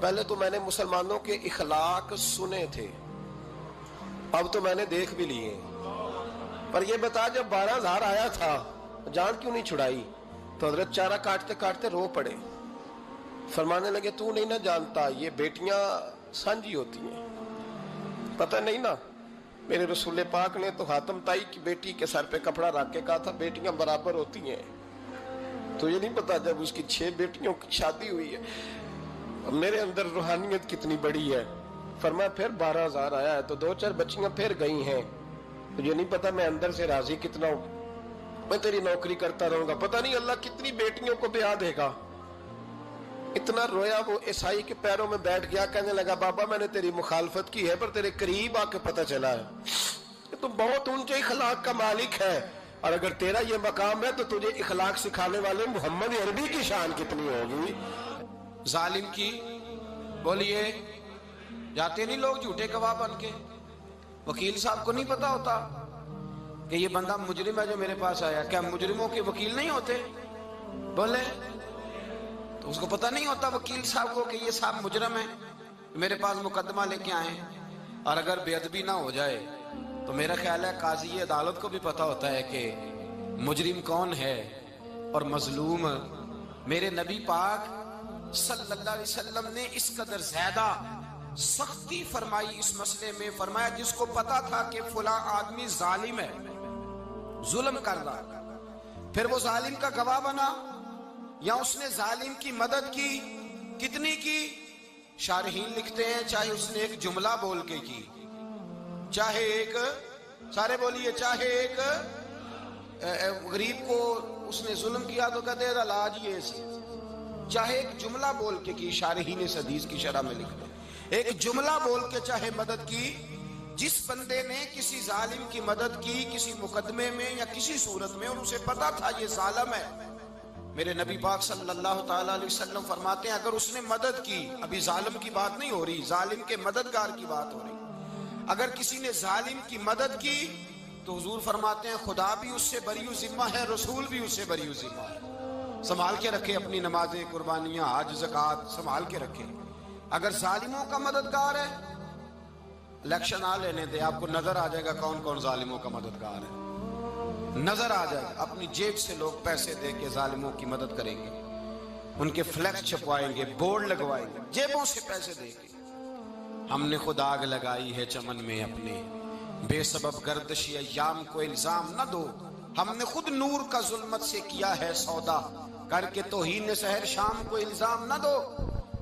پہلے تو میں نے مسلمانوں کے اخلاق سنے تھے، اب تو میں نے دیکھ بھی لیے، پر یہ بتا جب 12,000 آیا تھا جان کیوں نہیں چھڑائی؟ تو حضرت چارہ کاٹتے کاٹتے رو پڑے، فرمانے لگے تو نہیں نہ جانتا یہ بیٹیاں سانجھی ہوتی ہیں، پتہ نہیں نا، میرے رسول پاک نے تو حاتم تائی کی بیٹی کے سر پہ کپڑا رکھ کے کہا تھا بیٹیاں برابر ہوتی ہیں، تو یہ نہیں پتا جب اس کی 6 بیٹیوں کی شادی ہوئی ہے میرے اندر روحانیت کتنی بڑی ہے۔ فرمایا پھر 12,000 آیا ہے تو 2-4 بچیاں پھر گئی ہیں، تو یہ نہیں پتا میں اندر سے راضی کتنا ہوں، میں تیری نوکری کرتا رہوں گا، پتہ نہیں اللہ کتنی بیٹیوں کو بیاہ دے گا۔ اتنا رویا وہ عیسائی کے پیروں میں بیٹھ گیا، کہنے لگا بابا میں نے تیری مخالفت کی ہے پر تیرے قریب آ کے پتہ چلا ہے کہ تو بہت اونچے اخلاق کا مالک ہے، اور اگر تیرا یہ مقام ہے تو تجھے اخلاق سکھانے والے محمد عربی کی شان کتنی ہوگی۔ ظالم کی بولیے جاتے نہیں لوگ جھوٹے گواہ بن کے، وکیل صاحب کو نہیں پتا ہوتا کہ یہ بندہ مجرم ہے جو میرے پاس آیا، کیا مجرموں کے وکیل نہیں ہوتے؟ بولے تو اس کو پتہ نہیں ہوتا وکیل صاحب کو کہ یہ صاحب مجرم ہے، میرے پاس مقدمہ لے کے آئے، اور اگر بے ادبی نہ ہو جائے تو میرا خیال ہے قاضی عدالت کو بھی پتہ ہوتا ہے کہ مجرم کون ہے اور مظلوم۔ میرے نبی پاک صلی اللہ علیہ وسلم نے اس قدر زیادہ سختی فرمائی اس مسئلے میں، فرمایا جس کو پتا تھا کہ فلاں آدمی ظالم ہے، ظلم کر رہا، پھر وہ ظالم کا گواہ بنا یا اس نے ظالم کی مدد کی، کتنی کی؟ شارحین لکھتے ہیں چاہے اس نے ایک جملہ بول کے کی، چاہے ایک، سارے بولیے، چاہے ایک غریب کو اس نے ظلم کیا تو کہتے ہیں علاج یہ سی، چاہے ایک جملہ بول کے کی، شارحین اس حدیث کی شرح میں لکھتے ہیں ایک جملہ بول کے چاہے مدد کی، جس بندے نے کسی ظالم کی مدد کی کسی مقدمے میں یا کسی صورت میں اور اسے پتا تھا یہ ظالم ہے، میرے نبی پاک صلی اللہ تعالیٰ علیہ وسلم فرماتے ہیں اگر اس نے مدد کی، ابھی ظالم کی بات نہیں ہو رہی، ظالم کے مددگار کی بات ہو رہی، اگر کسی نے ظالم کی مدد کی تو حضور فرماتے ہیں خدا بھی اس سے بری و ذمہ ہے، رسول بھی اس سے بری و ذمہ ہے۔ سنبھال کے رکھے اپنی نمازیں، قربانیاں، حج، زکوٰۃ سنبھال کے رکھے۔ اگر ظالموں کا مددگار ہے، الیکشن آ لینے دے، آپ کو نظر آ جائے گا کون کون ظالموں کا مددگار ہے، نظر آ جائے گا۔ اپنی جیب سے لوگ پیسے دے کے ظالموں کی مدد کریں گے، ان کے فلیکس چھپوائیں گے، بورڈ لگوائیں گے، جیبوں سے پیسے دے کے۔ ہم نے خود آگ لگائی ہے چمن میں اپنے، بے سبب گردشی ایام کو الزام نہ دو، ہم نے خود نور کا ظلمت سے کیا ہے سودا، کر کے توہین سحر شام کو الزام نہ دو۔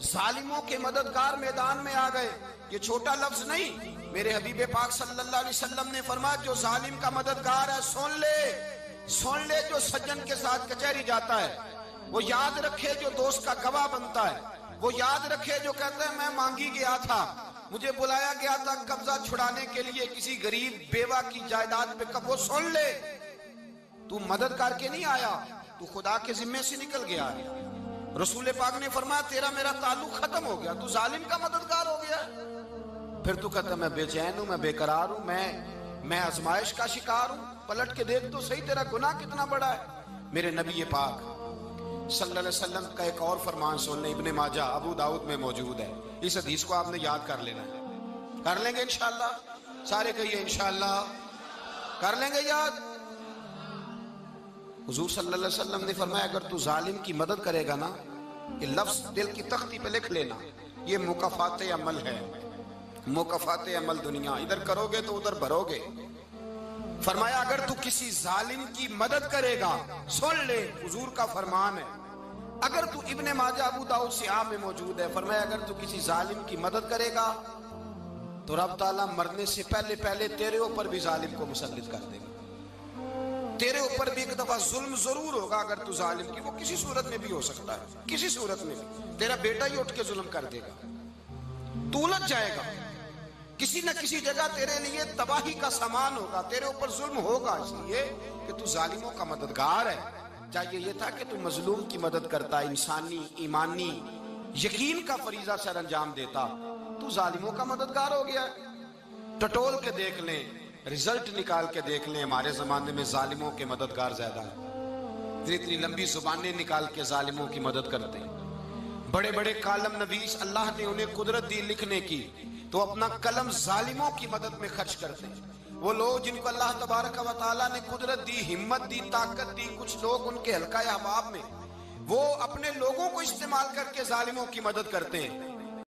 ظالموں کے مددگار میدان میں آ گئے، یہ چھوٹا لفظ نہیں، میرے حبیب پاک صلی اللہ علیہ وسلم نے فرمایا جو ظالم کا مددگار ہے سن لے جو سجن کے ساتھ کچہری جاتا ہے، وہ یاد رکھے جو دوست کا گواہ بنتا ہے، وہ یاد رکھے جو کہتا ہے میں مانگی گیا تھا، مجھے بلایا گیا تھا قبضہ چھڑانے کے لیے کسی غریب بیوہ کی جائیداد پہ، وہ سن لے تو مدد کر کے نہیں آیا، تو خدا کے ذمے سے نکل گیا ہے۔ رسول پاک نے فرمایا تیرا میرا تعلق ختم ہو گیا، تو ظالم کا مددگار ہو گیا، پھر تو کہتا میں بے چین ہوں، میں بے قرار ہوں، میں آزمائش کا شکار ہوں، پلٹ کے دیکھ تو صحیح تیرا گناہ کتنا بڑا ہے۔ میرے نبی پاک صلی اللہ علیہ وسلم کا ایک اور فرمان سن لیں، ابن ماجہ ابو داؤد میں موجود ہے، اس حدیث کو آپ نے یاد کر لینا ہے، کر لیں گے انشاءاللہ، سارے کہیے انشاءاللہ، کر لیں گے یاد۔ حضور صلی اللہ علیہ وسلم نے فرمایا اگر تو ظالم کی مدد کرے گا نا، یہ لفظ دل کی تختی پہ لکھ لینا، یہ مکافات عمل ہے، مکافات عمل دنیا، ادھر کرو گے تو ادھر بھرو گے۔ فرمایا اگر تو کسی ظالم کی مدد کرے گا، سن لے حضور کا فرمان ہے، اگر تو ابن ماجہ ابو داؤد سیاہ میں موجود ہے، فرمایا اگر تو کسی ظالم کی مدد کرے گا تو رب تعالیٰ مرنے سے پہلے پہلے تیرے اوپر بھی ظالم کو مسلط کر دے گا، تیرے اوپر بھی ایک دفعہ ظلم ضرور ہوگا اگر تو ظالم کی، وہ کسی صورت میں بھی ہو سکتا ہے، کسی صورت میں بھی تیرا بیٹا ہی اٹھ کے ظلم کر دے گا، تو الجھ جائے گا، کسی نہ کسی جگہ تیرے لیے تباہی کا سامان ہوگا، تیرے اوپر ظلم ہوگا، اس لیے کہ تو ظالموں کا مددگار ہے۔ چاہیے یہ تھا کہ تو مظلوم کی مدد کرتا، انسانی ایمانی یقین کا فریضہ سر انجام دیتا، تو ظالموں کا مددگار ہو گیا۔ ٹٹول کے دیکھ لیں، رزلٹ نکال کے دیکھ لیں، ہمارے زمانے میں ظالموں کے مددگار زیادہ ہیں، اتنی لمبی زبانیں نکال کے ظالموں کی مدد کرتے ہیں، بڑے بڑے کالم نویس اللہ نے انہیں قدرت دی لکھنے کی، تو اپنا قلم ظالموں کی مدد میں خرچ کرتے ہیں۔ وہ لوگ جن کو اللہ تبارک و تعالیٰ نے قدرت دی، ہمت دی، طاقت دی، کچھ لوگ ان کے حلقہ احباب میں وہ اپنے لوگوں کو استعمال کر کے ظالموں کی مدد کرتے ہیں۔